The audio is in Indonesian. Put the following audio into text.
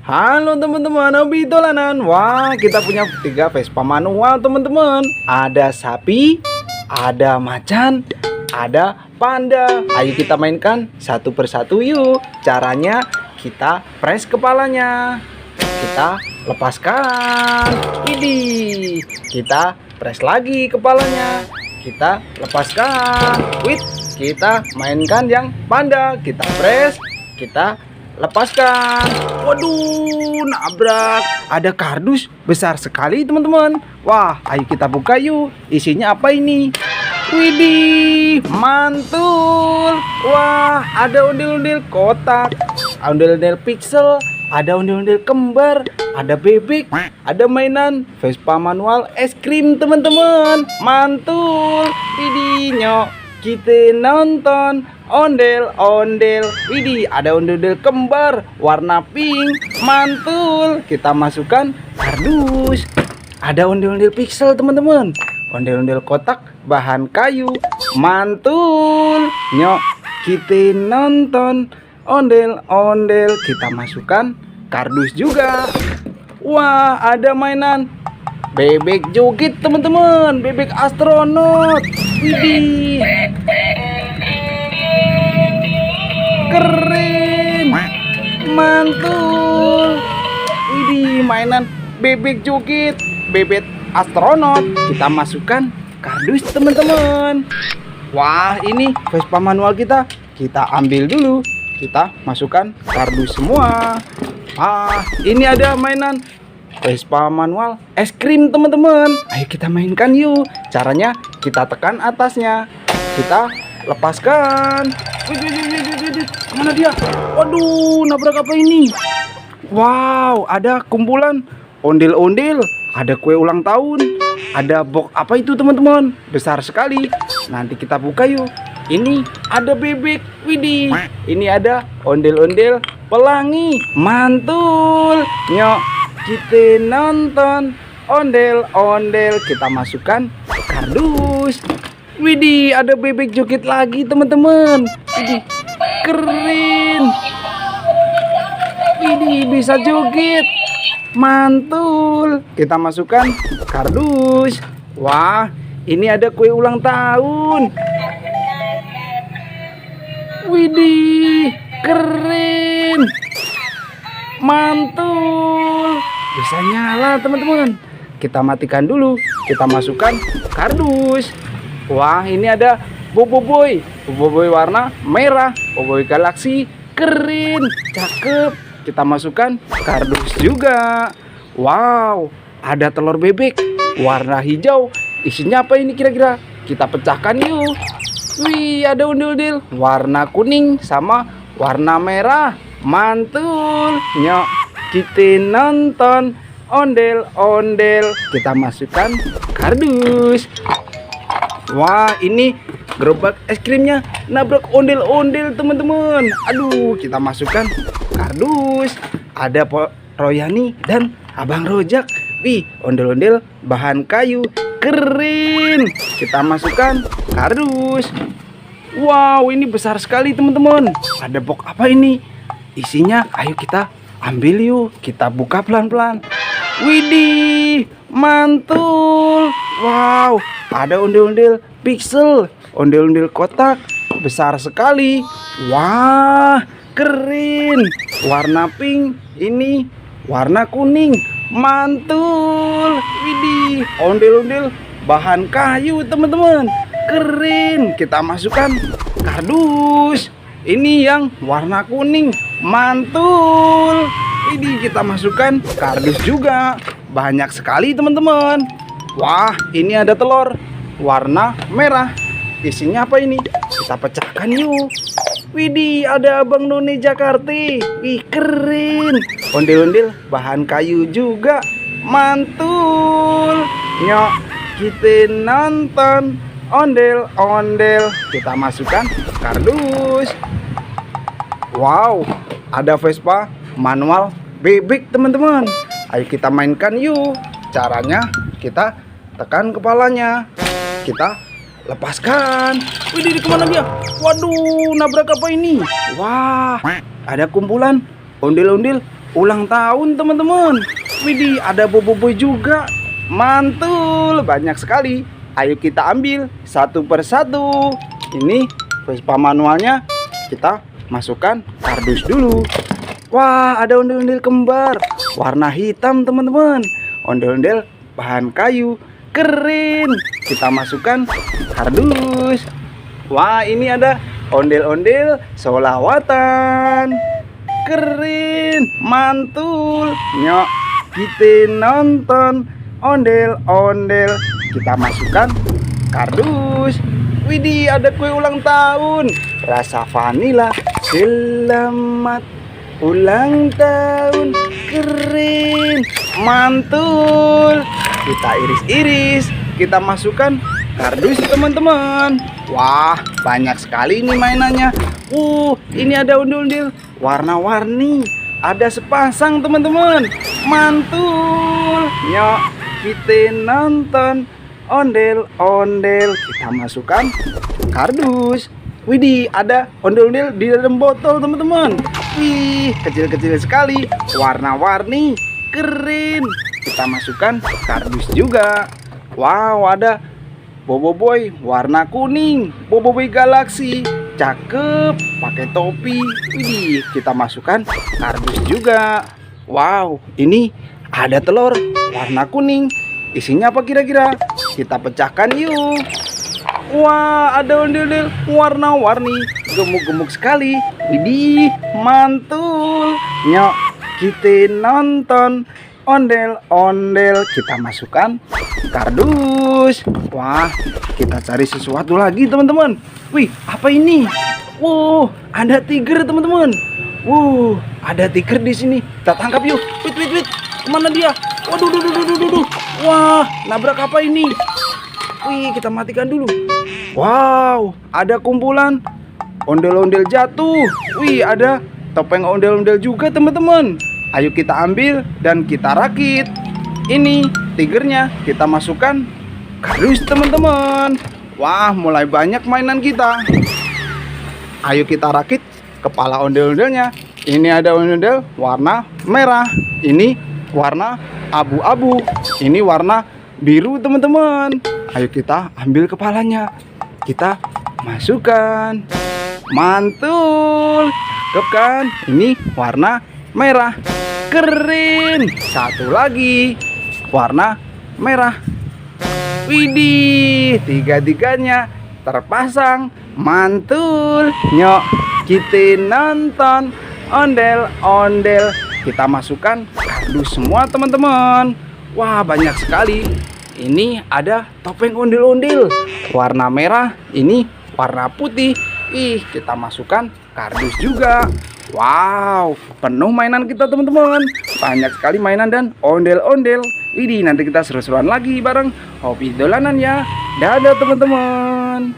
Halo teman-teman, hobi dolanan. Wah, kita punya 3 Vespa manual teman-teman. Ada sapi, ada macan, ada panda. Ayo kita mainkan satu persatu yuk. Caranya kita press kepalanya, kita lepaskan. Ini kita press lagi kepalanya, kita lepaskan. Wait, kita mainkan yang panda. Kita press, kita lepaskan. Waduh, nabrak. Ada kardus besar sekali teman-teman. Wah, ayo kita buka yuk. Isinya apa ini? Widih, mantul. Wah, ada ondel-ondel kotak, ondel-ondel pixel, ada ondel-ondel kembar, ada bebek, ada mainan Vespa manual es krim teman-teman. Mantul. Widih, nyok. Kita nonton ondel-ondel. Widih, ada ondel-ondel kembar warna pink. Mantul. Kita masukkan kardus. Ada ondel-ondel pixel teman-teman, ondel-ondel kotak bahan kayu. Mantul. Nyok, kita nonton ondel-ondel. Kita masukkan kardus juga. Wah, ada mainan bebek joget teman-teman, bebek astronot. Widih, keren, mantul. Widih, mainan bebek joget, bebek astronot. Kita masukkan kardus teman-teman. Wah, ini Vespa manual kita ambil dulu. Kita masukkan kardus semua. Ah, ini ada mainan Vespa manual es krim teman-teman. Ayo kita mainkan yuk. Caranya kita tekan atasnya, kita lepaskan. Wih, kemana dia? Waduh, nabrak apa ini? Wow, ada kumpulan ondel-ondel, ada kue ulang tahun, ada box apa itu teman-teman, besar sekali. Nanti kita buka yuk. Ini ada bebek. Widih, ini ada ondel-ondel pelangi. Mantul. Nyok, kita nonton ondel-ondel. Kita masukkan kardus. Widih, ada bebek joget lagi teman-teman. Widih, keren. Widih, bisa joget. Mantul. Kita masukkan kardus. Wah, ini ada kue ulang tahun. Widih, keren. Mantul. Bisa nyala teman-teman. Kita matikan dulu. Kita masukkan kardus. Wah, ini ada Boboiboy. Boboiboy warna merah. Boboiboy galaksi. Keren, cakep. Kita masukkan kardus juga. Wow, ada telur bebek warna hijau. Isinya apa ini kira-kira? Kita pecahkan yuk. Wih, ada ondel-ondel warna kuning sama warna merah. Mantul. Nyok, kita nonton ondel-ondel. Kita masukkan kardus. Wah, ini gerobak es krimnya nabrak ondel-ondel teman-teman. Aduh, kita masukkan kardus. Ada Royani dan Abang Rojak. Wih, ondel-ondel bahan kayu. Keren. Kita masukkan kardus. Wow, ini besar sekali teman-teman. Ada box apa ini? Isinya ayo kita ambil yuk. Kita buka pelan-pelan. Widih, mantul. Wow, ada ondel-ondel pixel, ondel-ondel kotak besar sekali. Wah, keren. Warna pink, ini warna kuning. Mantul. Widih, ondel-ondel bahan kayu teman-teman. Keren. Kita masukkan kardus. Ini yang warna kuning. Mantul. Widih, kita masukkan kardus juga. Banyak sekali teman-teman. Wah, ini ada telur warna merah. Isinya apa ini? Kita pecahkan yuk. Widih, ada Abang None Jakarta. Wih, keren. Ondel-ondel bahan kayu juga. Mantul. Nyok, kita nonton ondel-ondel. Kita masukkan kardus. Wow, ada Vespa manual bebek teman-teman. Ayo kita mainkan yuk. Caranya kita tekan kepalanya, kita lepaskan. Widih, kemana dia? Waduh, nabrak apa ini? Wah, ada kumpulan ondel-ondel ulang tahun teman-teman. Widih, ada boboiboy juga. Mantul, banyak sekali. Ayo kita ambil satu persatu. Ini Vespa manualnya kita masukkan kardus dulu. Wah, ada ondel-ondel kembar warna hitam teman-teman. Ondel-ondel bahan kayu, keren. Kita masukkan kardus. Wah, ini ada ondel-ondel solawatan, keren, mantul. Nyok, kita nonton ondel-ondel. Kita masukkan kardus. Widih, ada kue ulang tahun rasa vanila. Selamat ulang tahun, keren, mantul. Kita iris-iris, kita masukkan kardus teman-teman. Wah, banyak sekali ini mainannya. Ini ada ondel-ondel warna-warni. Ada sepasang teman-teman. Mantul. Nyok, kita nonton ondel-ondel. Kita masukkan kardus. Widih, ada ondel-ondel di dalam botol teman-teman. Wih, kecil-kecil sekali, warna-warni, keren. Kita masukkan kardus juga. Wow, ada boboiboy warna kuning, boboiboy galaksi, cakep, pakai topi. Widih, kita masukkan kardus juga. Wow, ini ada telur warna kuning. Isinya apa kira-kira? Kita pecahkan yuk. Wah, ada ondel-ondel warna-warni, gemuk-gemuk sekali. Widih, mantul. Nyok, kita nonton ondel-ondel. Kita masukkan kardus. Wah, kita cari sesuatu lagi teman-teman. Wih, apa ini? Wow, ada tiger teman-teman. Wow, ada tiger di sini. Kita tangkap yuk. Wait. Kemana dia? Waduh, duh. Wah, nabrak apa ini? Wih, kita matikan dulu. Wow, ada kumpulan ondel-ondel jatuh. Wih, ada topeng ondel-ondel juga teman-teman. Ayo kita ambil dan kita rakit. Ini tigernya kita masukkan kardus teman-teman. Wah, mulai banyak mainan kita. Ayo kita rakit kepala ondel-ondelnya. Ini ada ondel warna merah. Ini warna abu-abu. Ini warna biru teman-teman. Ayo kita ambil kepalanya. Kita masukkan. Mantul. Cakep kan? Ini warna merah. Keren. Satu lagi warna merah. Widih, tiga-tiganya terpasang. Mantul. Nyok, kita nonton ondel-ondel. Kita masukkan kardus semua teman-teman. Wah, banyak sekali. Ini ada topeng ondel-ondel warna merah. Ini warna putih. Kita masukkan kardus juga. Wow, penuh mainan kita teman-teman. Banyak sekali mainan dan ondel-ondel. Widih, nanti kita seru-seruan lagi bareng Hobi Dolanan ya. Dadah teman-teman.